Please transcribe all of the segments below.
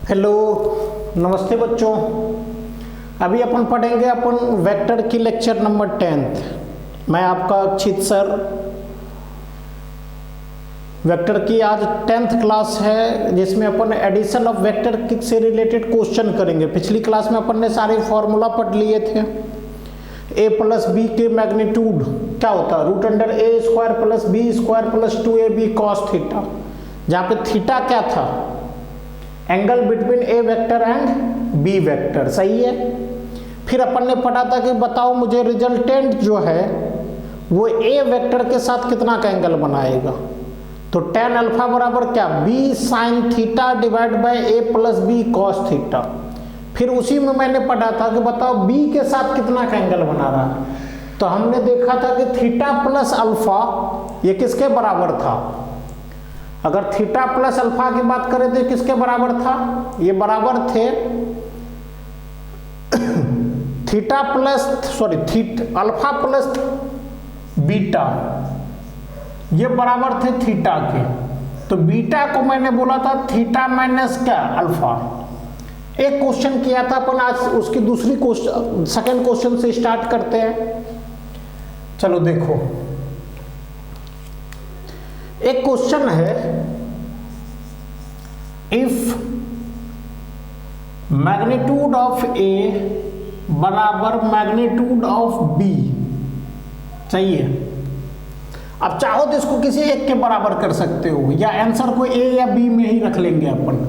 Hello, नमस्ते बच्चों। अभी अपन पढ़ेंगे वेक्टर की लेक्चर नंबर 10th। मैं आपका अक्षित सर। वेक्टर की आज 10th क्लास है, जिसमें अपन एडिशन ऑफ वेक्टर से रिलेटेड क्वेश्चन करेंगे। पिछली क्लास में अपन ने सारे फॉर्मूला पढ़ लिए थे। a प्लस बी के मैग्नीट्यूड क्या होता है? Root under A square plus B square plus 2ab cos theta, जहाँ पे थीटा क्या था? Angle between A vector and B vector. सही है। फिर अपन ने पढ़ा था कि बताओ मुझे रिजल्टेंट जो है वो ए वेक्टर के साथ कितना का एंगल बनाएगा। तो tan अल्फा बराबर क्या? b sine theta divide by a plus B cos theta. फिर उसी में मैंने पढ़ा था कि बताओ b के साथ कितना का एंगल बना रहा है। तो हमने देखा था कि थीटा प्लस अल्फा ये किसके बराबर था? अगर थीटा प्लस अल्फा की बात करें तो किसके बराबर था? ये बराबर थे अल्फा प्लस बीटा, ये बराबर थे थीटा के। तो बीटा को मैंने बोला था थीटा माइनस क्या? अल्फा। एक क्वेश्चन किया था अपन, आज उसकी दूसरी क्वेश्चन सेकंड क्वेश्चन से स्टार्ट करते हैं। चलो देखो, एक क्वेश्चन है, इफ मैग्नीट्यूड ऑफ ए बराबर मैग्नीट्यूड ऑफ बी। चाहिए। अब चाहो तो इसको किसी एक के बराबर कर सकते हो, या आंसर को ए या बी में ही रख लेंगे अपन।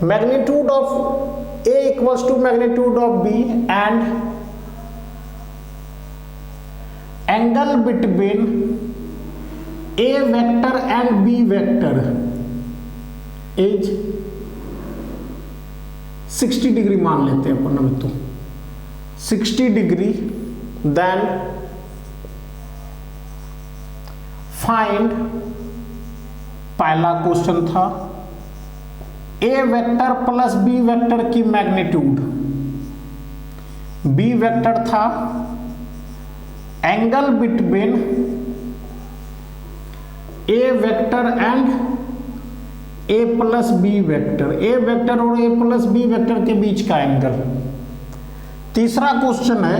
Magnitude of A equals to magnitude of B and angle between A vector and B vector is 60 degree मान लेते हैं अपन। अभी तो 60 डिग्री। देन फाइंड, पहला क्वेश्चन था A vector plus B vector की मैग्नीट्यूड। बी वेक्टर था angle between A vector and A plus B vector, A vector और ए प्लस बी वेक्टर के बीच का एंगल। तीसरा क्वेश्चन है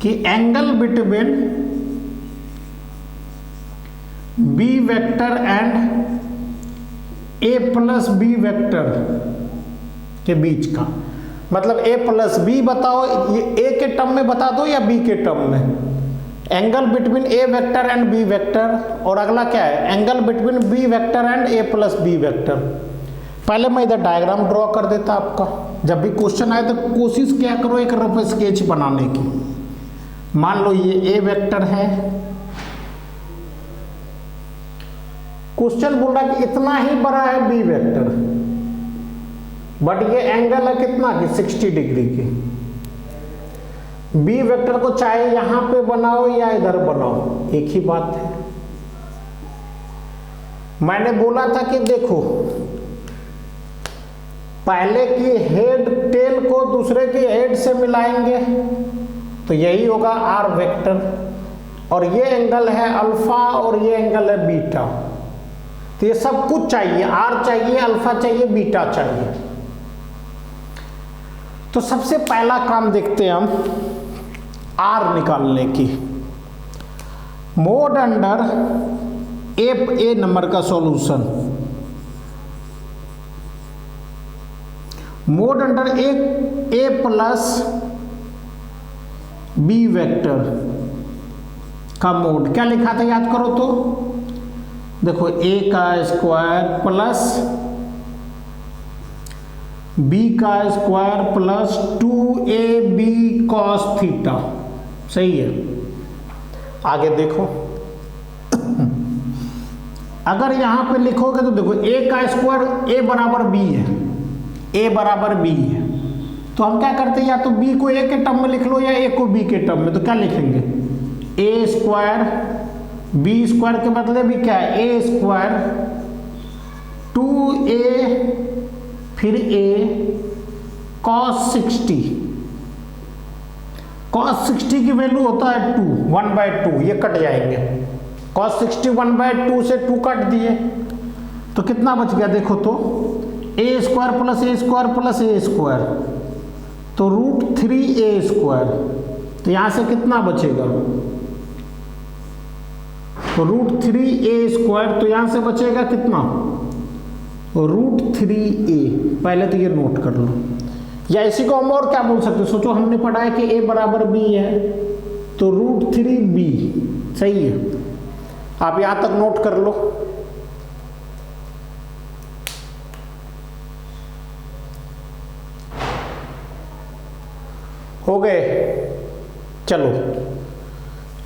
कि angle between B vector and A plus B vector के बीच का, मतलब ए प्लस बी बताओ, ये ए के टर्म में बता दो या बी के टर्म में। Angle between A vector and B vector, और अगला क्या है? Angle between B vector and A plus B vector. पहले मैं इधर डायग्राम ड्रॉ कर देता आपका। जब भी क्वेश्चन आए तो कोशिश क्या करो एक रफ स्केच बनाने की। मान लो ये ए वेक्टर है, क्वेश्चन बोल रहा है कि इतना ही बड़ा है बी वेक्टर, बट ये एंगल है कितना की? 60 डिग्री की। बी वेक्टर को चाहे यहां पे बनाओ या इधर बनाओ, एक ही बात है। मैंने बोला था कि देखो, पहले की हेड टेल को दूसरे की हेड से मिलाएंगे तो यही होगा आर वेक्टर, और ये एंगल है अल्फा और ये एंगल है बीटा। तो ये सब कुछ चाहिए, आर चाहिए, अल्फा चाहिए, बीटा चाहिए। तो सबसे पहला काम देखते हैं हम आर निकालने की। मोड अंडर ए नंबर का सॉल्यूशन, मोड अंडर ए प्लस बी वेक्टर का मोड क्या लिखा था? याद करो तो देखो, ए का स्क्वायर प्लस बी का square plus 2ab cos theta. सही है। आगे देखो, अगर यहां पे लिखोगे तो देखो a का स्क्वायर a बराबर b है, a बराबर b है। तो हम क्या करते हैं, या तो b को a के टर्म में लिख लो या a को b के टर्म में। तो क्या लिखेंगे? a स्क्वायर b स्क्वायर के बदले भी क्या है? a स्क्वायर 2a फिर a cos 60। cos 60 की वैल्यू होता है 2, 1/2, ये कट जाएंगे। cos 60 1/2 से 2 काट दिए तो कितना बच गया? देखो तो ए स्क्वायर प्लस ए स्क्वायर प्लस ए स्क्वायर, तो √3a²। तो यहां से कितना बचेगा, √3a²। तो यहां से बचेगा कितना, √3a। पहले तो ये नोट कर लो, या इसी को हम और क्या बोल सकते हैं, सोचो हमने पढ़ा है कि a बराबर b है, तो √3b सही है। आप यहां तक नोट कर लो। हो गए, चलो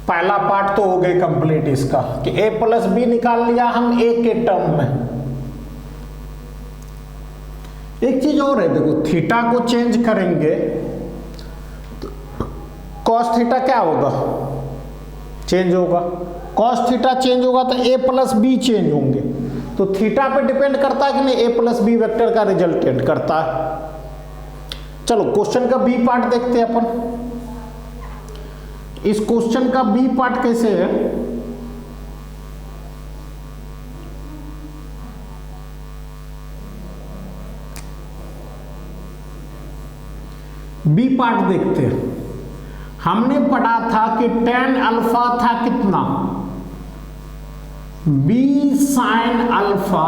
पहला पार्ट तो हो गए कंप्लीट इसका कि a प्लस बी निकाल लिया हम a के टर्म में। एक चीज और है, देखो थीटा को चेंज करेंगे तो कॉस थीटा क्या होगा, चेंज होगा। कॉस थीटा चेंज होगा तो a प्लस बी चेंज होंगे। तो थीटा पे डिपेंड करता है कि नहीं, a प्लस बी वेक्टर का रिजल्टेंट करता है। चलो क्वेश्चन का बी पार्ट देखते हैं अपन। इस क्वेश्चन का बी पार्ट कैसे है, बी पार्ट देखते हैं। हमने पढ़ा था कि tan अल्फा था कितना, b sin alpha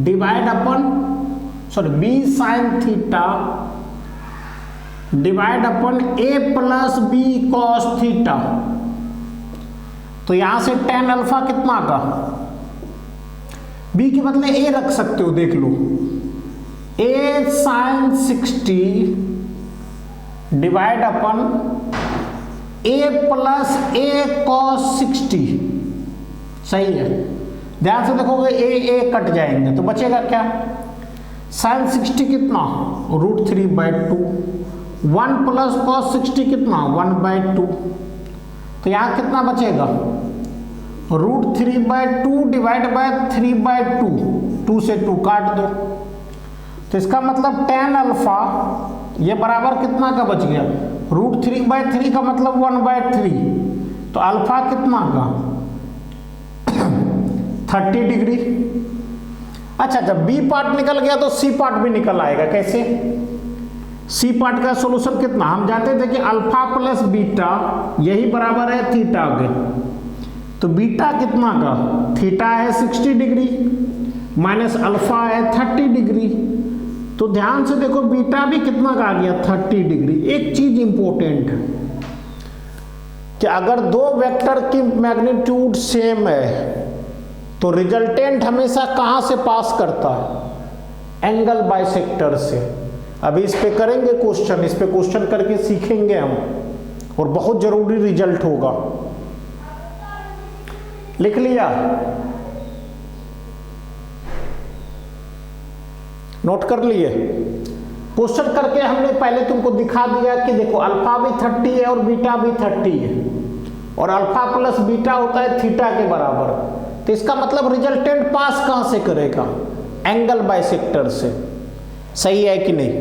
divide upon b sin theta divide upon a plus B cos theta. तो यहां से tan अल्फा कितना का, b के बदले a रख सकते हो, देख लो a sin 60 divide upon a plus a cos 60। सही है, ध्यान से देखोगे a कट जाएंगे तो बचेगा क्या, sin 60 कितना √3/2, 1 प्लस cos 60 कितना 1/2। तो यहां कितना बचेगा, √3/2 डिवाइड बाय 3/2, 2 से 2 काट दो। तो इसका मतलब tan अल्फा ये बराबर कितना का बच गया, √3/3 का मतलब 1/3। तो अल्फा कितना का 30 डिग्री। अच्छा, जब बी पार्ट निकल गया तो सी पार्ट भी निकल आएगा। कैसे, सी पार्ट का सॉल्यूशन कितना, हम जानते थे कि अल्फा प्लस बीटा यही बराबर है थीटा के। तो बीटा कितना का, थीटा है 60 डिग्री माइनस अल्फा है 30 डिग्री। तो ध्यान से देखो बीटा भी कितना का आ गया 30 डिग्री। एक चीज इंपॉर्टेंट है कि अगर दो वेक्टर की मैग्नीट्यूड सेम है तो रिजल्टेंट हमेशा कहां से पास करता है, एंगल बाइसेक्टर से। अभी इस पे करेंगे क्वेश्चन, इस पे क्वेश्चन करके सीखेंगे हम, और बहुत जरूरी रिजल्ट होगा। लिख लिया, नोट कर लिए। क्वेश्चन करके हमने पहले तुमको दिखा दिया कि देखो अल्फा भी 30 है और बीटा भी 30 है, और अल्फा प्लस बीटा होता है थीटा के बराबर। तो इसका मतलब रिजल्टेंट पास कहां से करेगा, एंगल बाइसेक्टर से। सही है कि नहीं,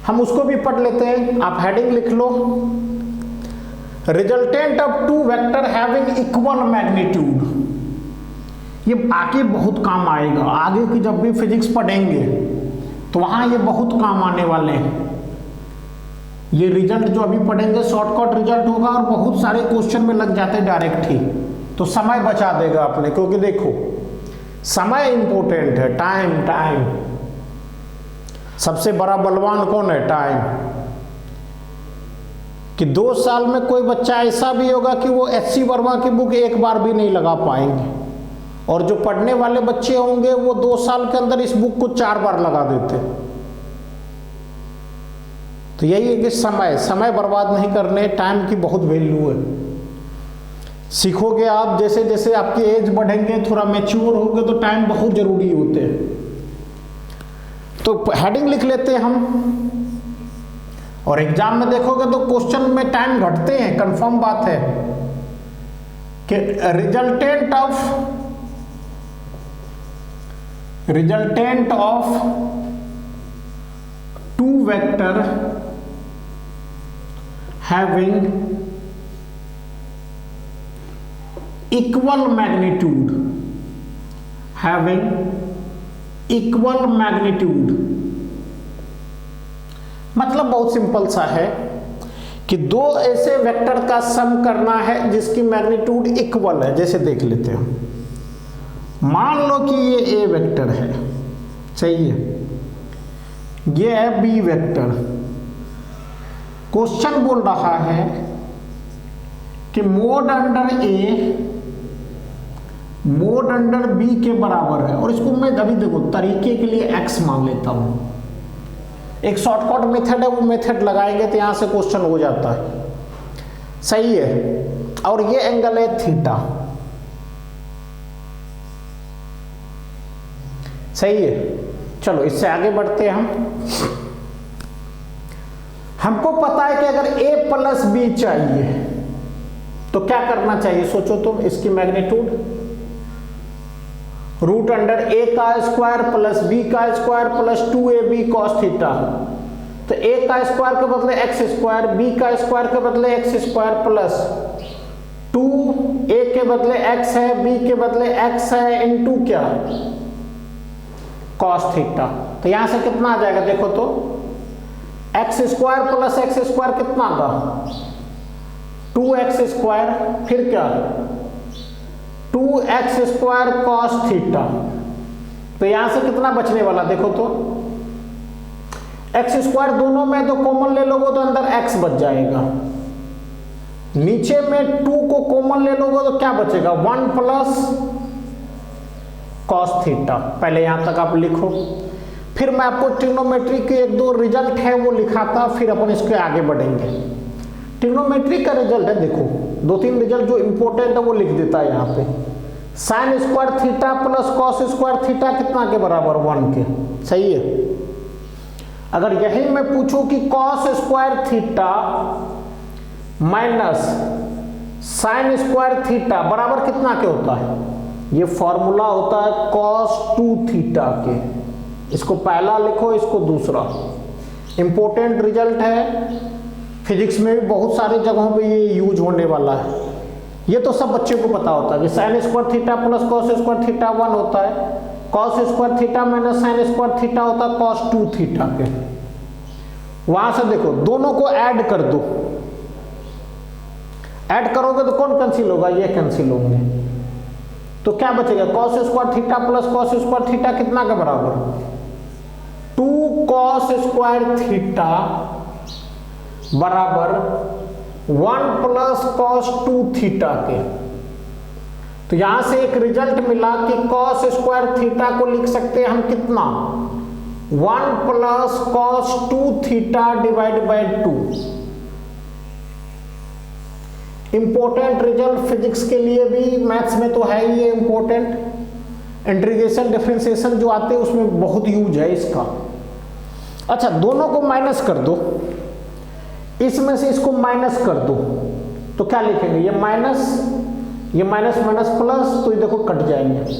हम उसको भी पढ़ लेते हैं। आप हेडिंग लिख लो, resultant of two vector having equal magnitude. ये आगे बहुत काम आएगा, आगे की जब भी फिजिक्स पढ़ेंगे तो वहां ये बहुत काम आने वाले हैं। ये रिजल्ट जो अभी पढ़ेंगे शॉर्टकट रिजल्ट होगा और बहुत सारे क्वेश्चन में लग जाते डायरेक्ट ही, तो समय बचा देगा अपने। क्योंकि देखो समय इंपॉर्टेंट है, टाइम सबसे बड़ा बलवान कौन है, टाइम। कि 2 साल में कोई बच्चा ऐसा भी होगा कि वो एच.सी. वर्मा की बुक एक बार भी नहीं लगा पाएंगे, और जो पढ़ने वाले बच्चे होंगे वो 2 साल के अंदर इस बुक को 4 बार लगा देते। तो यही है कि समय बर्बाद नहीं करने, टाइम की बहुत वैल्यू है। सीखोगे आप, जैसे जैसे आपकी एज बढ़ेंगे, थोड़ा मैच्योर होगे, तो टाइम बहुत जरूरी होते हैं। तो हेडिंग लिख लेते हैं हम, और एग्जाम में देखोगे तो क्वेश्चन में टाइम घटते हैं, कंफर्म बात है कि resultant of two vector having equal magnitude, equal magnitude, मतलब बहुत सिंपल सा है कि दो ऐसे वेक्टर का सम करना है जिसकी मैग्नीट्यूड इक्वल है। जैसे देख लेते हैं, मान लो कि ये ए वेक्टर है, सही है, ये है बी वेक्टर। क्वेश्चन बोल रहा है कि मोड अंडर ए मोड अंडर बी के बराबर है, और इसको मैं अभी देखो तरीके के लिए एक्स मान लेता हूं। एक शॉर्टकट मेथड है, वो मेथड लगाएंगे तो यहां से क्वेश्चन हो जाता है, सही है। और ये एंगल है थीटा, सही है। चलो इससे आगे बढ़ते हैं हमको पता है कि अगर a प्लस बी चाहिए तो क्या करना चाहिए, सोचो तुम। इसकी मैग्नीट्यूड रूट अंडर a का स्क्वायर प्लस b का square plus 2ab cos theta. तो a का स्क्वायर के बदले एक्स स्क्वायर, b का स्क्वायर के बदले एक्स स्क्वायर प्लस 2a के बदले x है, b के बदले x है, इनटू क्या cos थीटा। तो यहां से कितना आ जाएगा देखो तो, x square plus x square कितना का 2x स्क्वायर, फिर क्या 2x स्क्वायर cos थीटा। तो यहां से कितना बचने वाला देखो तो, एक्स स्क्वायर दोनों में तो कॉमन ले लोगे तो अंदर x बच जाएगा, नीचे में 2 को कॉमन ले लोगे तो क्या बचेगा 1 प्लस cos थीटा। पहले यहां तक आप लिखो, फिर मैं आपको ट्रिग्नोमेट्री के एक दो रिजल्ट है वो लिखाता, फिर अपन इसके आगे बढ़ेंगे। ट्रिग्नोमेट्री का रिजल्ट है, देखो दो तीन रिजल्ट जो इंपॉर्टेंट है वो लिख देता है यहाँ पे। Sine square theta plus cos square theta कितना के बराबर 1 के, सही है। अगर यही मैं पूछूं कि cos square theta minus sine square theta बराबर कितना के होता है, ये फॉर्मूला होता है cos 2 थीटा के। इसको पहला लिखो, इसको दूसरा। इंपॉर्टेंट रिजल्ट है, फिजिक्स में भी बहुत सारी जगहों पे ये यूज होने वाला है। ये तो सब बच्चे को पता होता है कि sine square theta plus cos square theta 1 होता है, cos square theta minus sine square theta होता है cos 2 थीटा के। वहां से देखो दोनों को ऐड कर दो, ऐड करोगे तो कौन कैंसिल होगा, ये कैंसिल होंगे, तो क्या बचेगा cos square theta plus cos square theta कितना के बराबर 2 cos स्क्वायर थीटा बराबर 1 प्लस cos 2 थीटा के। तो यहां से एक रिजल्ट मिला कि cos स्क्वायर थीटा को लिख सकते हैं हम कितना 1 plus cos 2 theta divide bye 2। Important result physics के लिए भी, मैथ्स में तो है ही ये इंपॉर्टेंट। इंटीग्रेशन डिफरेंशिएशन जो आते हैं उसमें बहुत यूज है इसका। अच्छा दोनों को माइनस कर दो, इसमें से इसको माइनस कर दो तो क्या लिखेंगे, ये माइनस माइनस प्लस, तो ये देखो कट जाएंगे।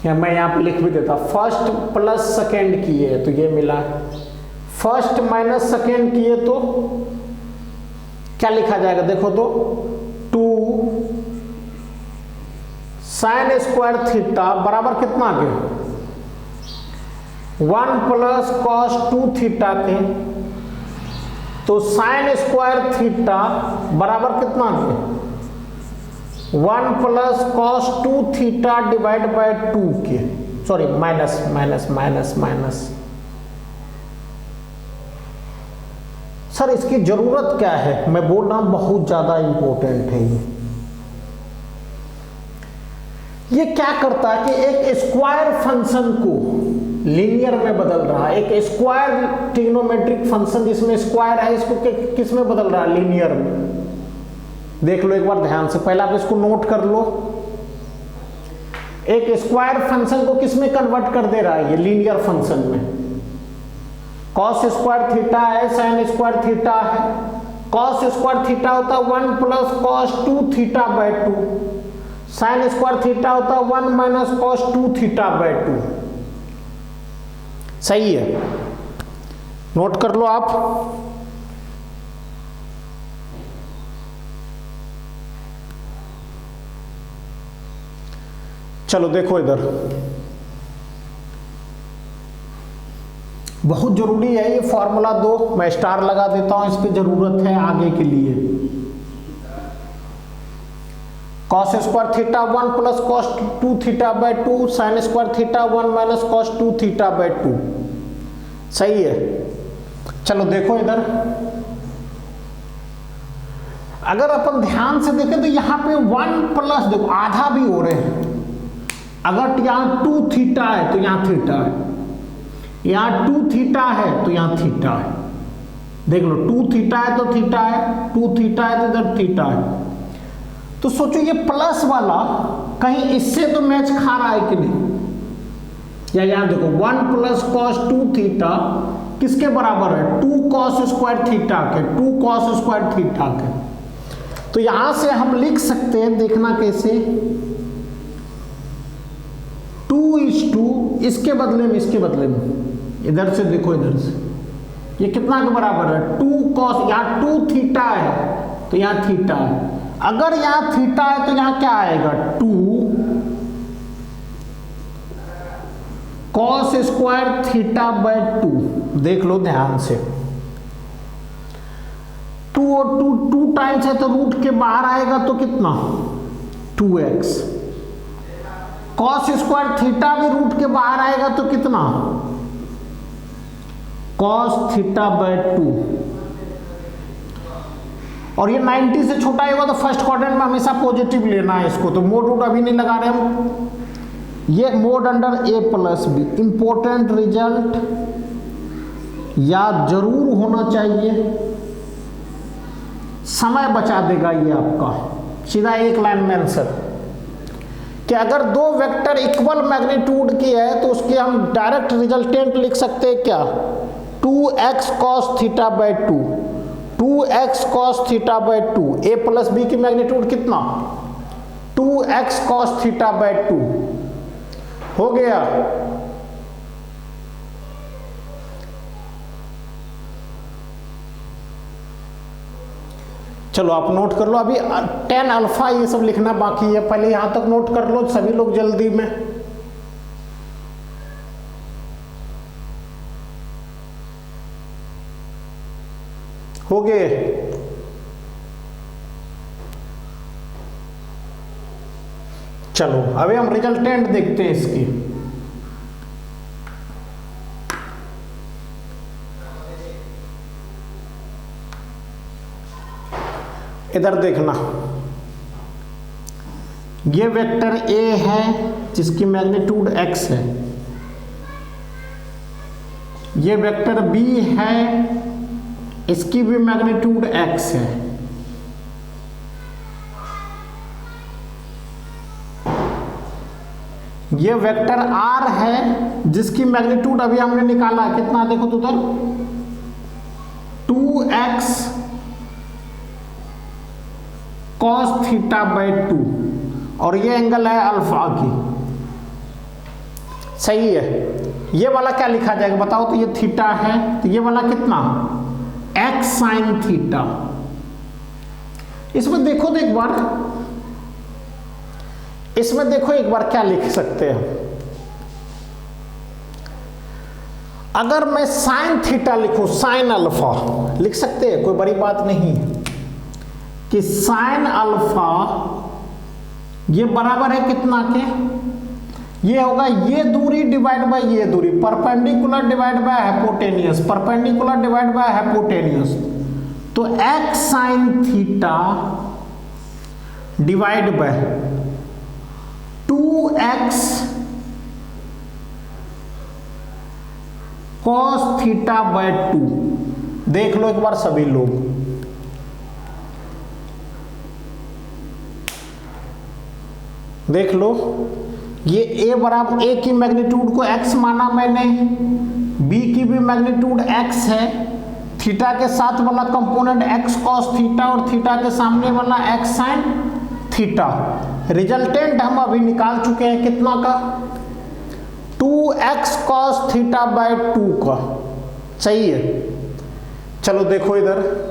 या मैं यहां पे लिख भी देता, फर्स्ट प्लस सेकेंड किए तो ये मिला, फर्स्ट माइनस सेकेंड किए तो क्या लिखा जाएगा देखो तो 2 साइन स्क्वायर थीटा बराबर कितना के 1 प्लस cos 2 थीटा के। तो साइन स्क्वायर थीटा बराबर कितना के 1 plus cos 2 theta divide bye 2 के, sorry minus minus minus minus. Sir इसकी जरूरत क्या है, मैं बोल रहा हूं बहुत ज्यादा इंपॉर्टेंट है ये क्या करता है कि एक स्क्वायर फंक्शन को लीनियर में बदल रहा है। एक स्क्वायर ट्रिग्नोमेट्रिक फंक्शन जिसमें स्क्वायर है, इसको किस में बदल रहा है, लीनियर में। देख लो एक बार ध्यान से, पहले आप इसको नोट कर लो। एक स्क्वायर फंक्शन को किस में कन्वर्ट कर दे रहा है, ये लीनियर फंक्शन में। cos स्क्वायर थीटा है, साइन स्क्वायर थीटा है। cos स्क्वायर थीटा होता है 1 plus cos 2 theta by 2, sine square theta होता है 1 माइनस cos 2 थीटा बाय 2। सही है, नोट कर लो आप। चलो देखो इधर, बहुत जरूरी है ये फॉर्मूला 2, मैं स्टार लगा देता हूं, इसकी जरूरत है आगे के लिए। Cos square theta 1 plus cos 2 theta by 2 sine square theta 1 minus cos 2 theta by 2। सही है। चलो देखो इधर, अगर अपन ध्यान से देखें तो यहां पे 1 प्लस, देखो आधा भी हो रहे हैं। अगर यहां 2 थीटा है तो यहां थीटा है, यहां 2 थीटा है तो यहां थीटा है। देख लो 2 थीटा है तो थीटा है, 2 थीटा है तो इधर थीटा है। तो सोचो ये प्लस वाला कहीं इससे तो मैच खा रहा है कि नहीं। या यहां देखो 1 प्लस कॉस 2 थीटा किसके बराबर है, 2 कॉस स्क्वायर थीटा के, 2 कॉस स्क्वायर थीटा के। तो यहां से हम लिख सकते हैं, देखना कैसे, 2:2, इसके बदले में, इसके बदले में इधर से देखो, इधर से ये कितना के बराबर है, 2 कॉस, यहां 2 थीटा है तो यहां थीटा है। अगर यहां थीटा है तो यहां क्या आएगा, 2 कॉस स्क्वायर थीटा बाय 2। देख लो ध्यान से, 2 और 2 टाइम्स है तो रूट के बाहर आएगा तो कितना, 2x। कॉस स्क्वायर थीटा भी रूट के बाहर आएगा तो कितना, कॉस थीटा बाय 2। और ये 90 से छोटा होगा तो फर्स्ट क्वाड्रेंट में हमेशा पॉजिटिव लेना है इसको, तो मोड रूट अभी नहीं लगा रहे हम। ये mod under a plus B, important result याद जरूर होना चाहिए, समय बचा देगा ये आपका। सीधा एक लाइन में आंसर कि अगर दो वेक्टर इक्वल मैग्नीट्यूड की है तो उसके हम डायरेक्ट रिजल्टेंट लिख सकते हैं क्या, 2x cos theta by 2, 2x cos theta by 2। a plus B की मैग्नीट्यूड कितना, 2x cos थीटा बाय 2 हो गया। चलो आप नोट कर लो, अभी tan अल्फा ये सब लिखना बाकी है, पहले यहां तक नोट कर लो सभी लोग जल्दी में। हो गए। चलो अभी हम रिजल्टेंट देखते हैं इसकी। इधर देखना, ये वेक्टर a है जिसकी मैग्नीट्यूड x है, ये वेक्टर b है इसकी भी मैग्नीट्यूड x है, ये वेक्टर r है जिसकी मैग्नीट्यूड अभी हमने निकाला कितना, देखो तो उधर 2x cos थीटा बाय 2, और ये एंगल है अल्फा की। सही है। ये वाला क्या लिखा जाएगा बताओ, तो ये थीटा है तो ये वाला कितना, x साइन थीटा। इसमें देखो तो एक बार, इसमें देखो एक बार क्या लिख सकते हैं। अगर मैं साइन थीटा लिखूं, साइन अल्फा लिख सकते हैं, कोई बड़ी बात नहीं, कि साइन अल्फा ये बराबर है कितना के, ये होगा ये दूरी डिवाइड बाय ये दूरी, perpendicular divide by hypotenuse, perpendicular divide by hypotenuse. तो x sign theta divide bye 2x cos theta by 2। देख लो एक बार सभी लोग, देख लो, ये a बराबर, a की मैग्नीट्यूड को x माना मैंने, b की भी मैग्नीट्यूड x है, थीटा के साथ वाला कंपोनेंट x cos थीटा और थीटा के सामने वाला x sin थीटा। रिजल्टेंट हम अभी निकाल चुके हैं कितना का, 2x cos थीटा बाय 2 का। सही है। चलो देखो इधर,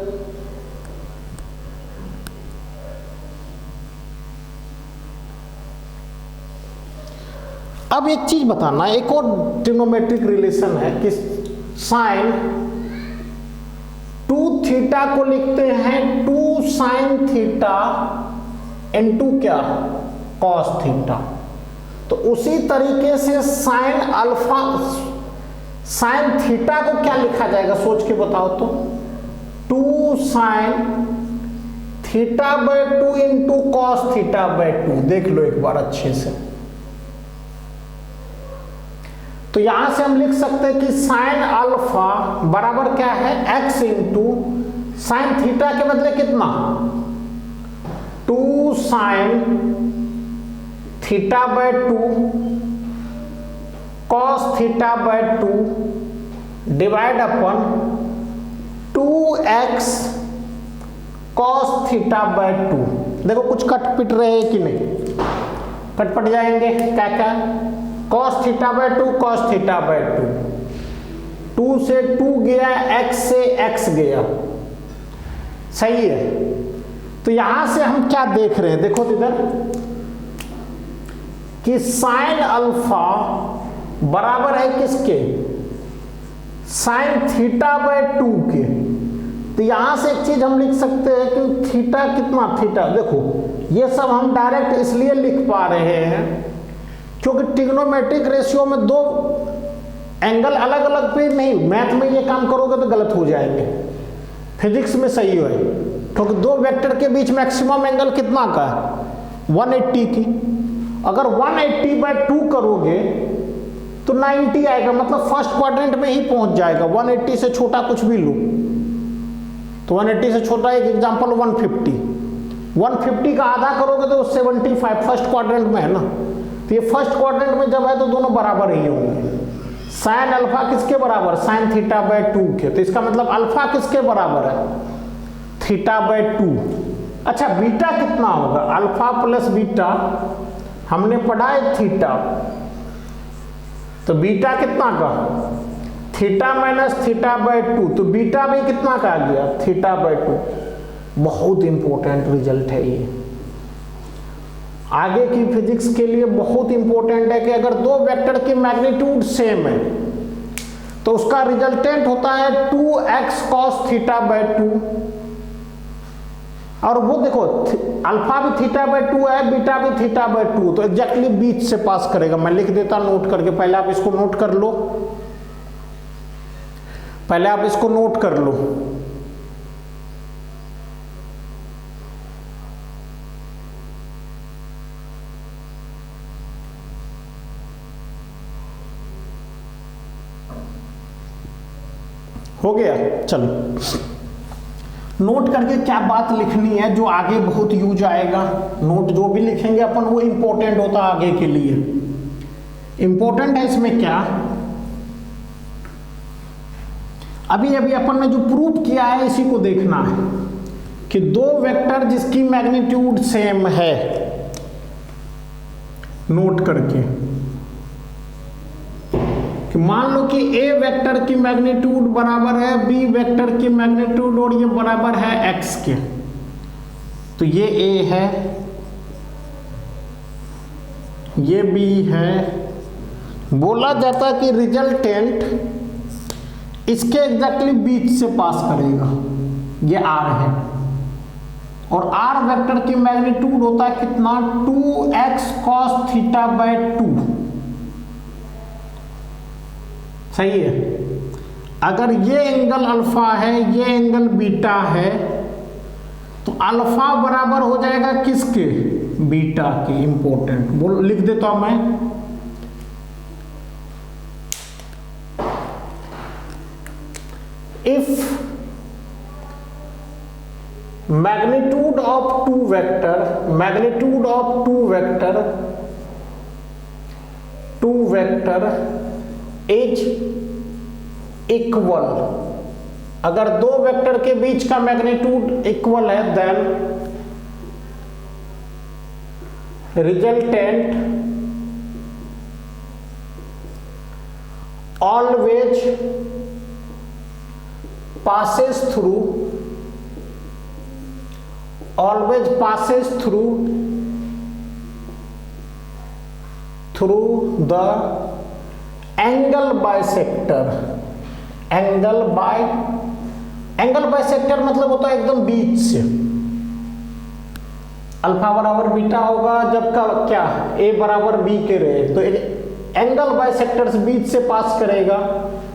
अब एक चीज बताना, एक और ट्रिग्नोमेट्रिक रिलेशन है कि साइन 2 थीटा को लिखते हैं 2 साइन थीटा इनटू क्या, कॉस थीटा। तो उसी तरीके से साइन अल्फा, साइन थीटा को क्या लिखा जाएगा सोच के बताओ तो, 2 sine theta by 2 into cos theta by 2। देख लो एक बार अच्छे से। तो यहां से हम लिख सकते हैं कि साइन अल्फा बराबर क्या है, x इंटू साइन थीटा के बदले कितना, 2 sine theta by 2 cos theta by 2 divide upon 2x cos theta by 2। देखो कुछ कट पिट रहे हैं कि नहीं, कट पट जाएंगे क्या क्या, cos theta by 2 cos theta by 2, 2 से 2 गया, x से x गया, सही है। तो यहां से हम क्या देख रहे हैं, देखो इधर कि साइन अल्फा बराबर है किसके, साइन थीटा बाय 2 के। तो यहां से एक चीज हम लिख सकते हैं कि थीटा कितना, थीटा देखो ये सब हम डायरेक्ट इसलिए लिख पा रहे हैं क्योंकि ट्रिग्नोमेट्रिक रेशियो में दो एंगल अलग अलग पे नहीं, मैथ में ये काम करोगे तो गलत हो जाएंगे, फिजिक्स में सही है, क्योंकि दो वेक्टर के बीच मैक्सिमम एंगल कितना का है, 180 की। अगर 180 बाय 2 करोगे तो 90 आएगा, मतलब फर्स्ट क्वाड्रेंट में ही पहुंच जाएगा। 180 से छोटा कुछ भी लो तो 180 से छोटा एक एग्जांपल 150 का आधा करोगे तो 75 फर्स्ट क्वाड्रेंट में है ना। तो ये फर्स्ट क्वाड्रेंट में जब है तो दोनों बराबर ही होंगे। साइन अल्फा किसके बराबर, साइन थीटा बाय 2 के। तो इसका मतलब अल्फा किसके बराबर है, थीटा बाय 2। अच्छा बीटा कितना होगा, अल्फा प्लस बीटा हमने पढ़ा है थीटा, तो बीटा कितना का, थीटा माइनस थीटा बाय 2, तो बीटा भी कितना का आ गया, थीटा बाय 2। बहुत इंपॉर्टेंट रिजल्ट है ये, आगे की फिजिक्स के लिए बहुत इंपॉर्टेंट है कि अगर दो वेक्टर की मैग्नीट्यूड सेम है तो उसका रिजल्टेंट होता है 2x cos थीटा बाय 2। और वो देखो अल्फा भी थीटा बाय 2 है, बीटा भी थीटा बाय 2, तो एग्जैक्टली बीच से पास करेगा। मैं लिख देता नोट करके, पहले आप इसको नोट कर लो, पहले आप इसको नोट कर लो। हो गया, चलो नोट करके क्या बात लिखनी है जो आगे बहुत यूज आएगा। नोट जो भी लिखेंगे अपन वो इंपॉर्टेंट होता है आगे के लिए। इंपॉर्टेंट है इसमें क्या, अभी अभी अपन ने जो प्रूव किया है इसी को देखना है कि दो वेक्टर जिसकी मैग्नीट्यूड सेम है, नोट करके कि मान लो कि a वेक्टर की मैग्नीट्यूड बराबर है b वेक्टर की मैग्नीट्यूड और ये बराबर है x के, तो ये a है, ये b है। बोला जाता है कि रिजल्टेंट इसके एग्जैक्टली बीच से पास करेगा, ये r है, और r वेक्टर की मैग्नीट्यूड होता है कितना, 2x cos थीटा बाय 2, सही है। अगर ये एंगल अल्फा है, ये एंगल बीटा है, तो अल्फा बराबर हो जाएगा किसके, बीटा के। इंपॉर्टेंट बोल लिख देता हूं मैं, if magnitude of two vector, magnitude of two vector is equal, अगर दो वेक्टर के बीच का मैग्नीट्यूड इक्वल है then resultant always passes through the angle bisector angle bisector मतलब होता है एकदम बीच से। अल्फा बराबर बीटा होगा जब का क्या ए बराबर बी के रहे, तो एंगल बाय सेक्टर बीच से पास करेगा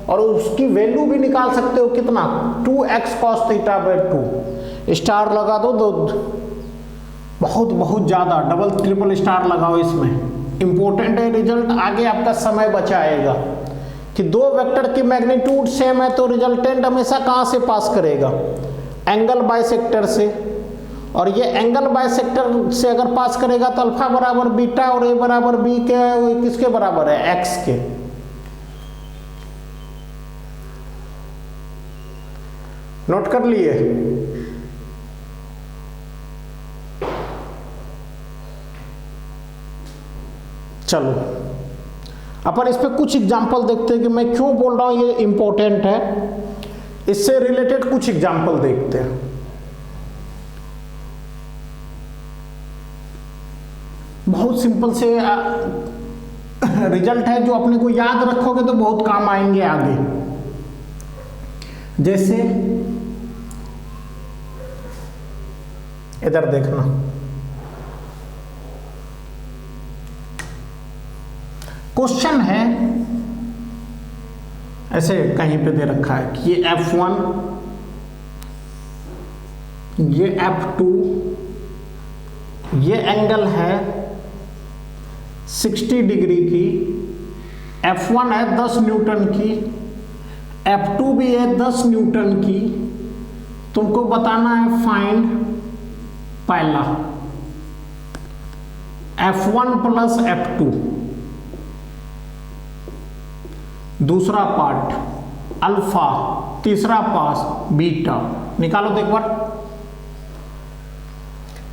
और उसकी वैल्यू भी निकाल सकते हो कितना 2x cos theta by 2। Star लगा दो बहुत बहुत ज्यादा डबल ट्रिपल स्टार लगाओ इसमें। इंपॉर्टेंट है रिजल्ट, आगे आपका समय बचाएगा कि दो वेक्टर की मैग्नीट्यूड सेम है तो रिजल्टेंट हमेशा कहां से पास करेगा एंगल बाइसेक्टर से, और ये एंगल बाइसेक्टर से अगर पास करेगा तो अल्फा बराबर बीटा और ए बराबर बी के किसके बराबर है एक्स के। नोट कर लिए। चलो अपन इस पे कुछ एग्जाम्पल देखते हैं कि मैं क्यों बोल रहा हूं ये इंपॉर्टेंट है, इससे रिलेटेड कुछ एग्जाम्पल देखते हैं। बहुत सिंपल से रिजल्ट है जो अपने को याद रखोगे तो बहुत काम आएंगे आगे। जैसे इधर देखना, क्वेश्चन है ऐसे कहीं पे दे रखा है कि ये F1 ये F2 ये एंगल है 60 डिग्री की, F1 है 10 न्यूटन की, F2 भी है 10 न्यूटन की। तुमको बताना है फाइंड पहला F1 प्लस F2, दूसरा पार्ट अल्फा, तीसरा पार्ट बीटा। निकालो तो एक बार।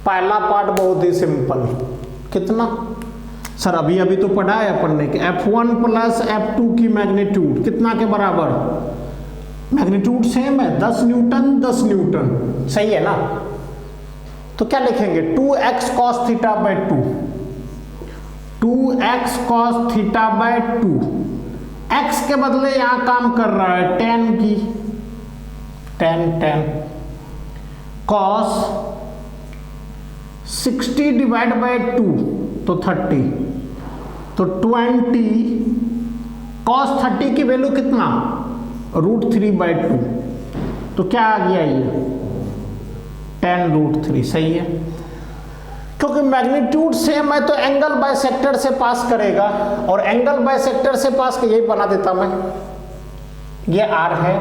पहला पार्ट बहुत ही सिंपल, कितना सर अभी तो पढ़ा है अपन ने कि F1 प्लस F2 की मैग्नीट्यूड कितना के बराबर, मैग्नीट्यूड सेम है 10 न्यूटन 10 न्यूटन, सही है ना। तो क्या लिखेंगे 2x cos theta by 2, 2x cos theta by 2। x के बदले यहां काम कर रहा है tan की, tan cos 60 डिवाइड बाय 2 तो 30, तो 20 cos 30 की वैल्यू कितना √3/2, तो क्या आ गया ये tan√3, सही है। क्योंकि मैग्नीट्यूड सेम है तो एंगल बाइसेक्टर से पास करेगा, और एंगल बाइसेक्टर से पास यही बना देता मैं, ये R है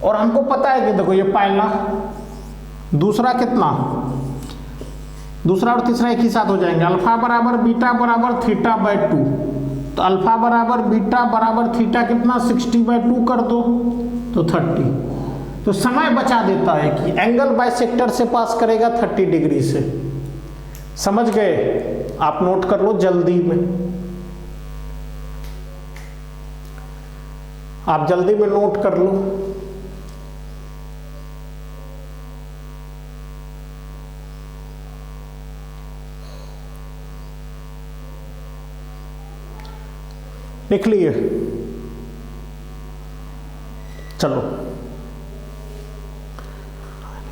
और हमको पता है कि देखो ये पहला, दूसरा कितना, दूसरा और तीसरा एक ही साथ हो जाएंगे। अल्फा बराबर बीटा बराबर थीटा बाय 2, तो अल्फा बराबर बीटा बराबर थीटा कितना 60/2 कर दो तो 30। तो समय बचा देता है कि एंगल बाइसेक्टर से पास करेगा 30 डिग्री से। समझ गए? आप नोट कर लो जल्दी में, आप जल्दी में नोट कर लो। लिख लिए? चलो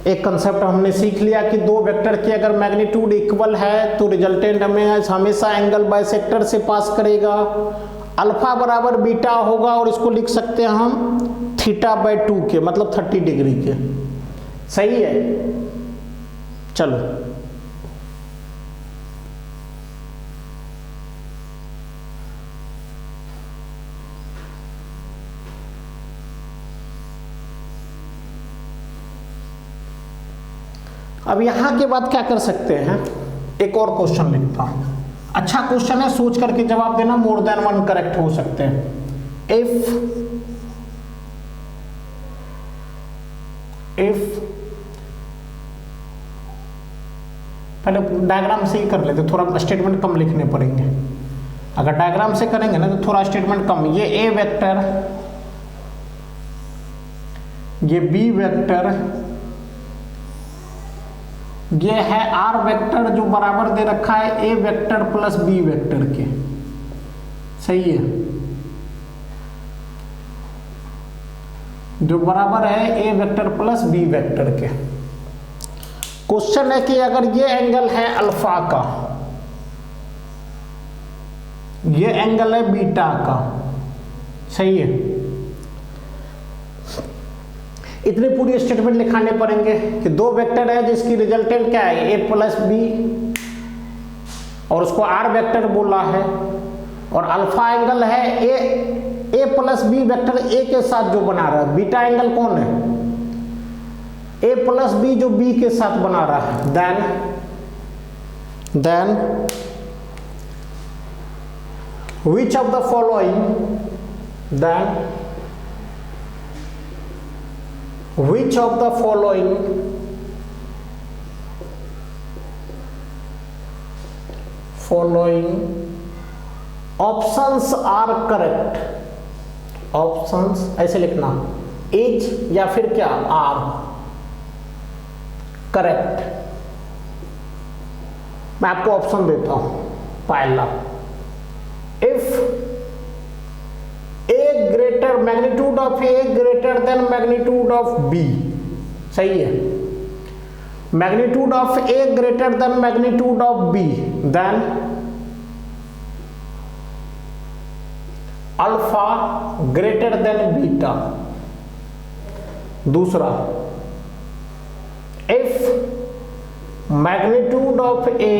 एक कंसेप्ट हमने सीख लिया कि दो वेक्टर की अगर मैग्नीट्यूड इक्वल है तो रिजल्टेंट हमें हमेशा एंगल बाइसेक्टर से पास करेगा। अल्फा बराबर बीटा होगा और इसको लिख सकते हैं हम थीटा बाय 2 के, मतलब 30 डिग्री के, सही है। चलो अब यहां के बाद क्या कर सकते हैं, एक और क्वेश्चन लिखता हूं। अच्छा क्वेश्चन है, सोच करके जवाब देना, मोर देन 1 करेक्ट हो सकते हैं। इफ पहले डायग्राम से ही कर लेते, थोड़ा स्टेटमेंट कम लिखने पड़ेंगे। अगर डायग्राम से करेंगे ना तो थोड़ा स्टेटमेंट कम। ये ए वेक्टर, ये बी वेक्टर, ये है आर वेक्टर जो बराबर दे रखा है ए वेक्टर प्लस बी वेक्टर के, सही है। जो बराबर है ए वेक्टर प्लस बी वेक्टर के। क्वेश्चन है कि अगर ये एंगल है अल्फा का, ये एंगल है बीटा का, सही है, इतनी पूरी स्टेटमेंट लिखाने पड़ेंगे कि दो वेक्टर है जिसकी रिजल्टेंट क्या है, ए प्लस बी, और उसको आर वेक्टर बोला है, और अल्फा एंगल है ए प्लस बी वेक्टर ए के साथ जो बना रहा है। बीटा एंगल कौन है, ए प्लस बी जो बी के साथ बना रहा है। Then which of the following options are correct, options ऐसे लिखना, इज या फिर क्या आर करेक्ट। मैं आपको ऑप्शन देता हूं। पहला, if A greater magnitude of A greater than magnitude of B, सही है, magnitude of A greater than magnitude of B, then alpha greater than beta. दूसरा, if magnitude of A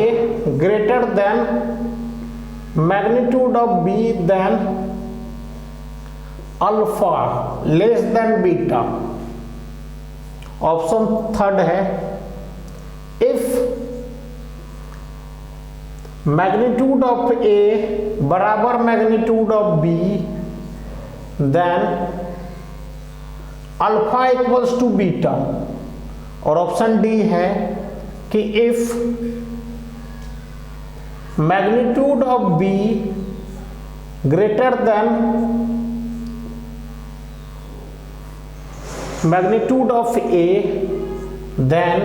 greater than magnitude of B, then alpha less than beta. Option third है, if magnitude of A बराबर magnitude of B, then alpha equals to beta. और option D है कि if magnitude of be greater than magnitude of A, then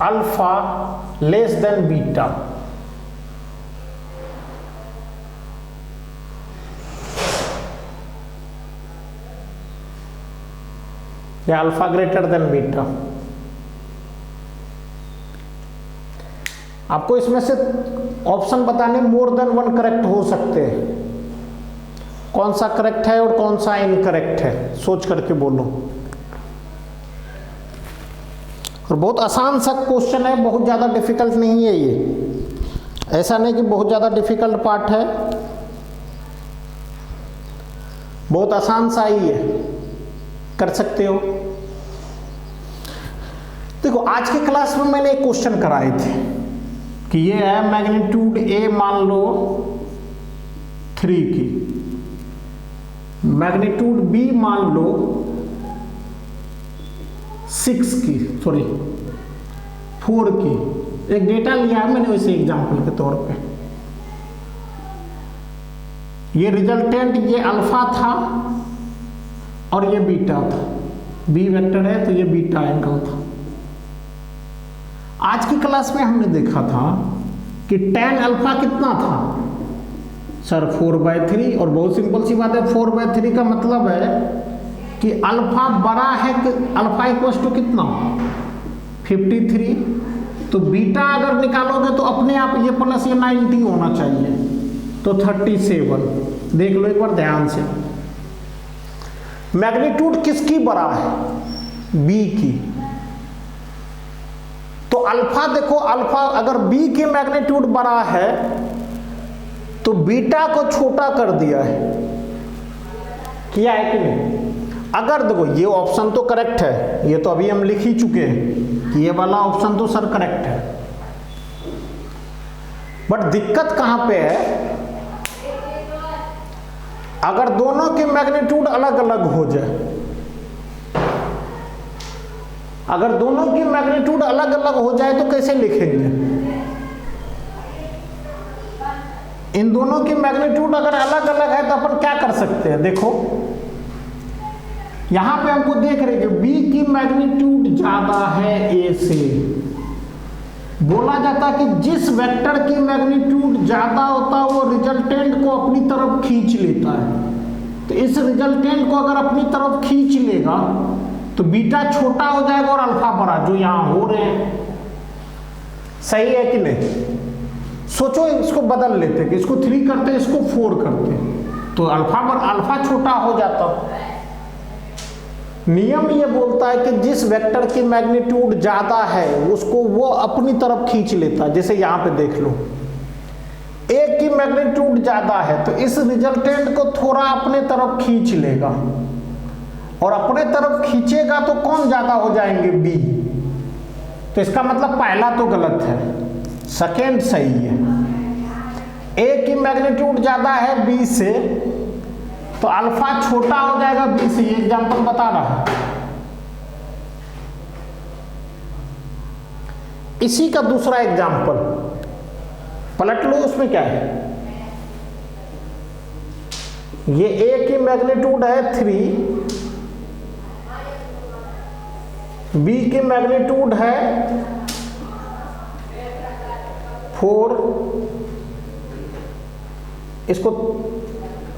alpha less than beta. या alpha greater than beta. आपको इसमें से option बताने more than one correct हो सकते हैं, कौन सा करेक्ट है और कौन सा इनकरेक्ट है, सोच करके बोलो। और बहुत आसान सा क्वेश्चन है, बहुत ज़्यादा डिफिकल्ट नहीं है ये, ऐसा नहीं कि बहुत ज़्यादा डिफिकल्ट पार्ट है, बहुत आसान सा ही है, कर सकते हो। देखो आज की क्लास में मैंने एक क्वेश्चन कराए थे कि ये है मैग्नीट्यूड ए मान लो 3 की, मैग्नीट्यूड बी मान लो 6 की, सॉरी 4 की। एक डेटा लिया है मैंने वैसे एग्जांपल के तौर पे। ये रिजल्टेंट ये अल्फा था और ये बीटा था, बी वेक्टर है तो ये बीटा एंगल था। आज की क्लास में हमने देखा था कि tan अल्फा कितना था सर, 4/3। और बहुत सिंपल सी बात है, 4/3 का मतलब है कि अल्फा बड़ा है कि अल्फा इक्वल्स टू कितना 53। तो बीटा अगर निकालोगे तो अपने आप ये प्लस ये 90 होना चाहिए, तो 37। देख लो एक बार ध्यान से, मैग्नीट्यूड किसकी बड़ा है, बी की। तो अल्फा देखो, अल्फा अगर बी की मैग्नीट्यूड बड़ा है तो बीटा को छोटा कर दिया है, किया है कि नहीं। अगर देखो ये ऑप्शन तो करेक्ट है, ये तो अभी हम लिख ही चुके हैं कि ये वाला ऑप्शन तो सर करेक्ट है, बट दिक्कत कहां पे है, अगर दोनों की मैग्नीट्यूड अलग अलग हो जाए, अगर दोनों की मैग्नीट्यूड अलग अलग हो जाए तो कैसे लिखेंगे। इन दोनों की मैग्नीट्यूड अगर अलग अलग है तो अपन क्या कर सकते हैं, देखो यहां पे हमको देख रहे हैं बी की मैग्नीट्यूड ज्यादा है ए से। बोला जाता है कि जिस वेक्टर की मैग्नीट्यूड ज्यादा होता है वो रिजल्टेंट को अपनी तरफ खींच लेता है। तो इस रिजल्टेंट को अगर अपनी तरफ खींच लेगा तो बीटा छोटा हो जाएगा और अल्फा बड़ा, जो यहां हो रहे हैं। सही है कि नहीं? सोचो इसको बदल लेते कि इसको 3 करते, इसको 4 करते, तो अल्फा छोटा हो जाता। नियम ये बोलता है कि जिस वेक्टर की मैग्नीट्यूड ज्यादा है उसको वो अपनी तरफ खींच लेता। जैसे यहां पे देख लो, ए की मैग्नीट्यूड ज्यादा है तो इस रिजल्टेंट को थोड़ा अपने तरफ खींच लेगा, और अपने तरफ खींचेगा तो कौन ज्यादा हो जाएंगे? बी। तो इसका मतलब पहला तो गलत है, सेकेंड सही है। ए की मैग्नीट्यूड ज्यादा है बी से तो अल्फा छोटा हो जाएगा बी से, ये एग्जांपल बता रहा है। इसी का दूसरा एग्जांपल पलट लो, उसमें क्या है? ये ए की मैग्नीट्यूड है 3, बी की मैग्नीट्यूड है 4, इसको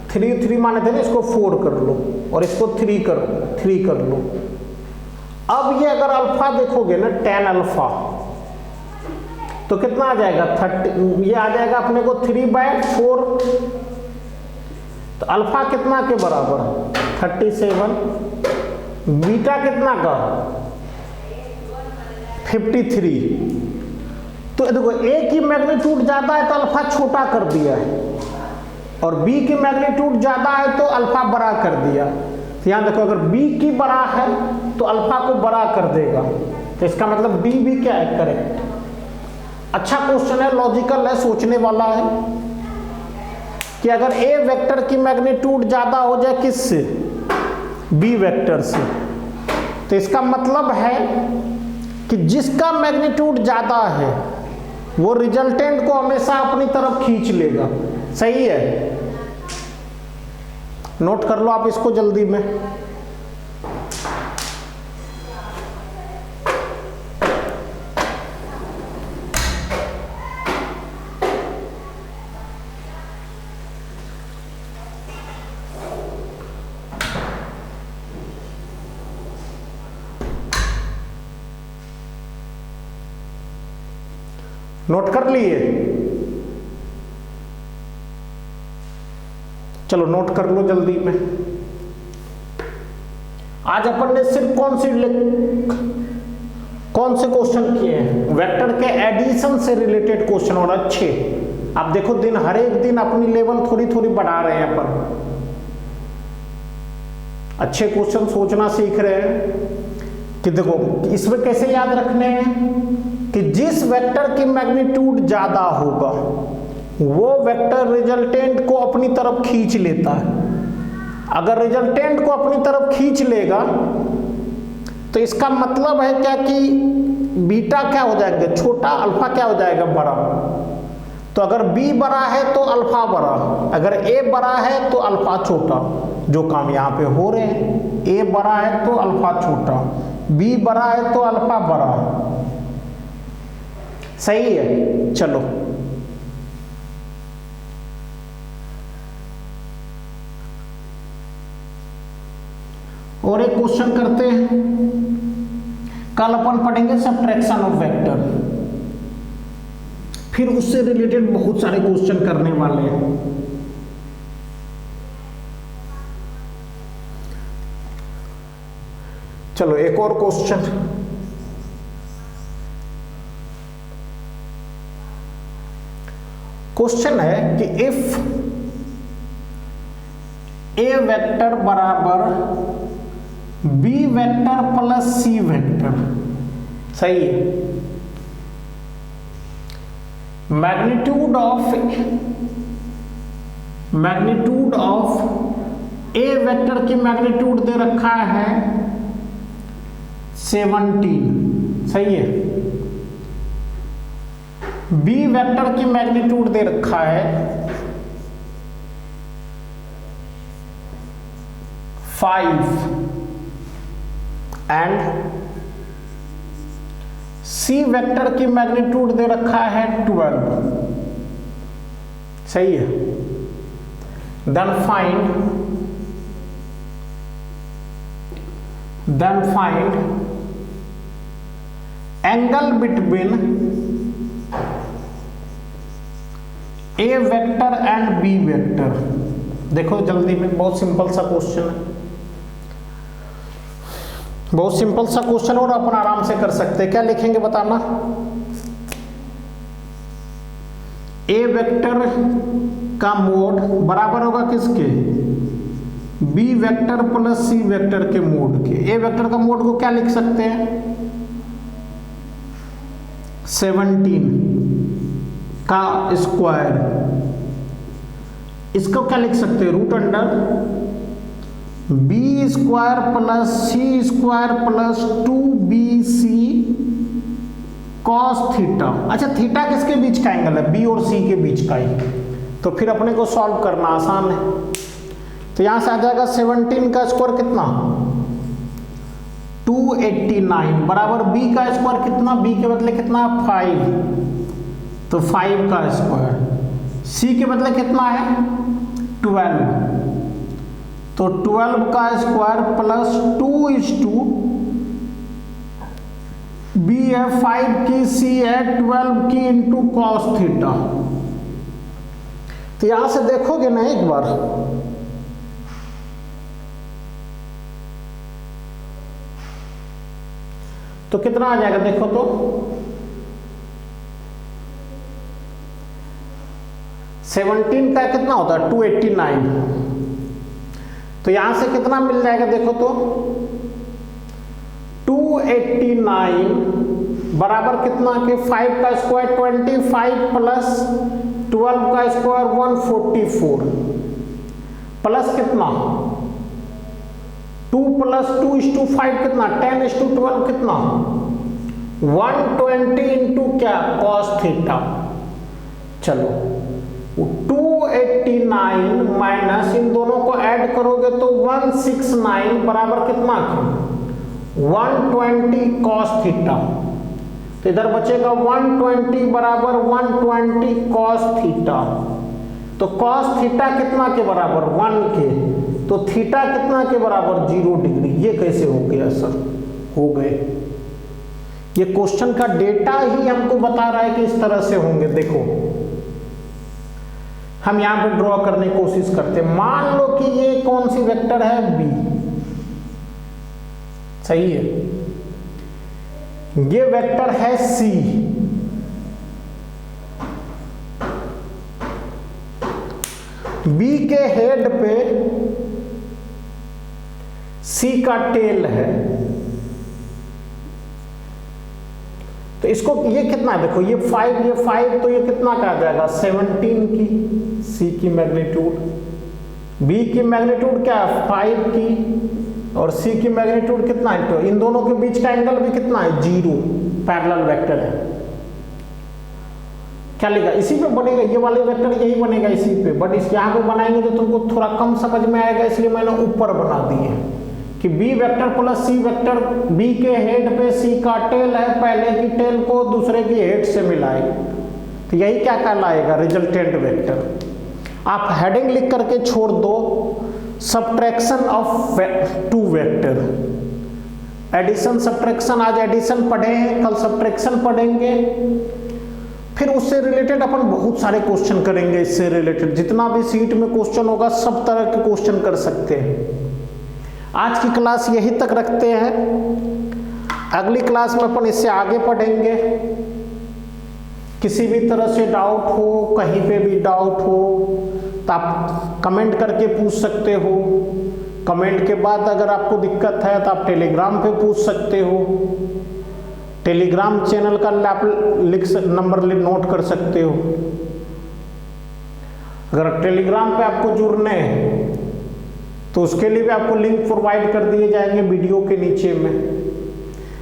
3 माने थे ना, इसको 4 कर लो और इसको 3 कर लो। अब ये अगर अल्फा देखोगे ना 10 अल्फा तो कितना आ जाएगा? 30। ये आ जाएगा अपने को 3/4, तो अल्फा कितना के बराबर? 37। बीटा कितना का? 53। तो देखो ए की मैग्नीट्यूड ज्यादा है तो अल्फा छोटा कर दिया है, और बी की मैग्नीट्यूड ज्यादा है तो अल्फा बड़ा कर दिया। तो यहां देखो, अगर बी की बड़ा है तो अल्फा को बड़ा कर देगा, तो इसका मतलब बी भी क्या है? करेक्ट। अच्छा क्वेश्चन है, लॉजिकल है, सोचने वाला है कि अगर ए वेक्टर की मैग्नीट्यूड ज्यादा हो जाए किससे? बी वेक्टर से, तो इसका मतलब है कि जिसका मैग्नीट्यूड ज्यादा है वो रिजल्टेंट को हमेशा अपनी तरफ खींच लेगा। सही है? नोट कर लो आप इसको जल्दी में। नोट कर लिए? चलो नोट कर लो जल्दी में। आज अपन ने सिर्फ कौन से क्वेश्चन किए हैं? वेक्टर के एडिशन से रिलेटेड क्वेश्चन, और अच्छे। आप देखो हर एक दिन अपनी लेवल थोड़ी थोड़ी बढ़ा रहे हैं अपन, अच्छे क्वेश्चन सोचना सीख रहे हैं कि देखो इसमें कैसे याद रखने हैं कि जिस वेक्टर की मैग्नीट्यूड ज्यादा होगा वो वेक्टर रिजल्टेंट को अपनी तरफ खींच लेता है। अगर रिजल्टेंट को अपनी तरफ खींच लेगा तो इसका मतलब है क्या कि बीटा क्या हो जाएगा? छोटा, अल्फा क्या हो जाएगा? बड़ा। तो अगर बी बड़ा है तो अल्फा बड़ा, अगर ए बड़ा है तो अल्फा छोटा, जो काम यहां पे हो रहे हैं। ए बड़ा है तो अल्फा छोटा, बी बड़ा है तो अल्फा बड़ा। सही है? चलो और एक क्वेश्चन करते हैं। कल अपन पढ़ेंगे सब्ट्रैक्शन ऑफ वेक्टर, फिर उससे रिलेटेड बहुत सारे क्वेश्चन करने वाले हैं। चलो एक और क्वेश्चन। क्वेश्चन है कि इफ ए वेक्टर बराबर B vector plus C vector, सही है, मैग्नीट्यूड ऑफ ए वेक्टर की मैग्नीट्यूड दे रखा है 17, सही है। बी वेक्टर की मैग्नीट्यूड दे रखा है 5 एंड सी वेक्टर की मैग्नीट्यूड दे रखा है 12, सही है। Then find then find angle between a vector and b vector। देखो जल्दी में, बहुत सिंपल सा क्वेश्चन है, बहुत सिंपल सा क्वेश्चन और अपन आराम से कर सकते हैं। क्या लिखेंगे बताना? ए वेक्टर का मोड बराबर होगा किसके? B vector plus C vector के मोड के। ए वेक्टर का मोड को क्या लिख सकते हैं? 17 का स्क्वायर। इसको क्या लिख सकते हैं? Root under B square plus C square plus 2bc cos theta. अच्छा, थीटा किसके बीच का एंगल है? बी और सी के बीच का ही, तो फिर अपने को सॉल्व करना आसान है। तो यहां से आ जाएगा 17 का स्क्वायर कितना? 289 बराबर बी का स्क्वायर कितना? बी के बदले कितना? 5, तो 5 का स्क्वायर। सी के बदले कितना है? 12, तो 12 का स्क्वायर प्लस 2 बी है 5 की, सी है 12 की इंटू कॉस थीटा। तो यहां से देखोगे ना एक बार, तो कितना आ जाएगा? देखो तो 17 का कितना होता है? 289, तो यहां से कितना मिल जाएगा? देखो तो 289 बराबर कितना के? 5 का स्क्वायर 25 प्लस 12 का स्क्वायर 144 प्लस कितना? 2 प्लस 2:5 कितना? 10:12 कितना? 120 इंटू क्या? Cos theta. चलो 289 माइनस इन दोनों को ऐड करोगे तो 169 बराबर कितना? 120 कॉस थीटा। तो इधर बचेगा 120 बराबर 120 कॉस थीटा। तो कॉस थीटा कितना के बराबर? 1 के, तो थीटा कितना के बराबर? 0 डिग्री। ये कैसे हो गया सर? हो गए। ये क्वेश्चन का डेटा ही हमको बता रहा है कि इस तरह से होंगे। देखो हम यहां पे ड्रॉ करने की कोशिश करते हैं। मान लो कि ये कौन सी वेक्टर है? बी, सही है। ये वेक्टर है सी, बी के हेड पे सी का टेल है। तो इसको ये कितना है? देखो ये 5, ये 5, तो ये कितना का आ जाएगा? 17 की। सी की मैग्नीट्यूड, बी की मैग्नीट्यूड क्या है? 5 की, और सी की मैग्नीट्यूड कितना है? तो इन दोनों के बीच का एंगल भी कितना है? 0। पैरेलल वेक्टर है। क्या लिखा? इसी पे बनेगा ये वाले वेक्टर, यही बनेगा इसी पे, बट इस यहाँ पे बनाएंगे तो तुमको थोड़ा कम समझ में आएगा, इसलिए मैंने ऊपर बना दिए कि B vector plus C vector. B के हेड पे सी का टेल है, पहले की टेल को दूसरे की हेड से मिलाए, तो यही क्या कहलाएगा? Resultant vector. आप हेडिंग लिख करके छोड़ दो, subtraction of 2 vector. Addition subtraction, आज एडिशन पढ़े हैं, कल सब्ट्रैक्शन पढ़ेंगे, फिर उससे रिलेटेड अपन बहुत सारे क्वेश्चन करेंगे। इससे रिलेटेड जितना भी सीट में क्वेश्चन होगा सब तरह के क्वेश्चन कर सकते हैं। आज की क्लास यही तक रखते हैं, अगली क्लास में अपन इससे आगे पढ़ेंगे। किसी भी तरह से डाउट हो, कहीं पे भी डाउट हो तो आप कमेंट करके पूछ सकते हो। कमेंट के बाद अगर आपको दिक्कत है तो आप टेलीग्राम पे पूछ सकते हो। टेलीग्राम चैनल का नंबर नोट कर सकते हो। अगर टेलीग्राम पे आपको जुड़ने हैं तो उसके लिए भी आपको लिंक प्रोवाइड कर दिए जाएंगे वीडियो के नीचे में।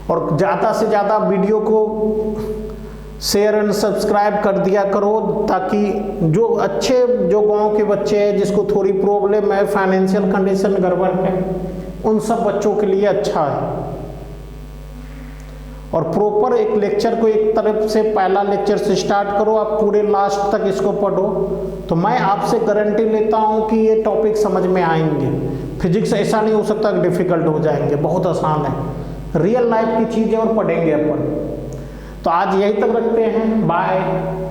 और ज़्यादा से ज़्यादा वीडियो को शेयर एंड सब्सक्राइब कर दिया करो, ताकि जो गांव के बच्चे हैं जिसको थोड़ी प्रॉब्लम है, फाइनेंशियल कंडीशन गड़बड़ है, उन सब बच्चों के लिए अच्छा है। और प्रॉपर एक लेक्चर को एक तरफ से पहला लेक्चर से स्टार्ट करो, आप पूरे लास्ट तक इसको पढ़ो, तो मैं आपसे गारंटी लेता हूँ कि ये टॉपिक समझ में आएंगे। फिजिक्स ऐसा नहीं हो सकता कि डिफिकल्ट हो जाएंगे, बहुत आसान है, रियल लाइफ की चीज़ें और पढ़ेंगे अपन। तो आज यही तक रखते हैं, बाय।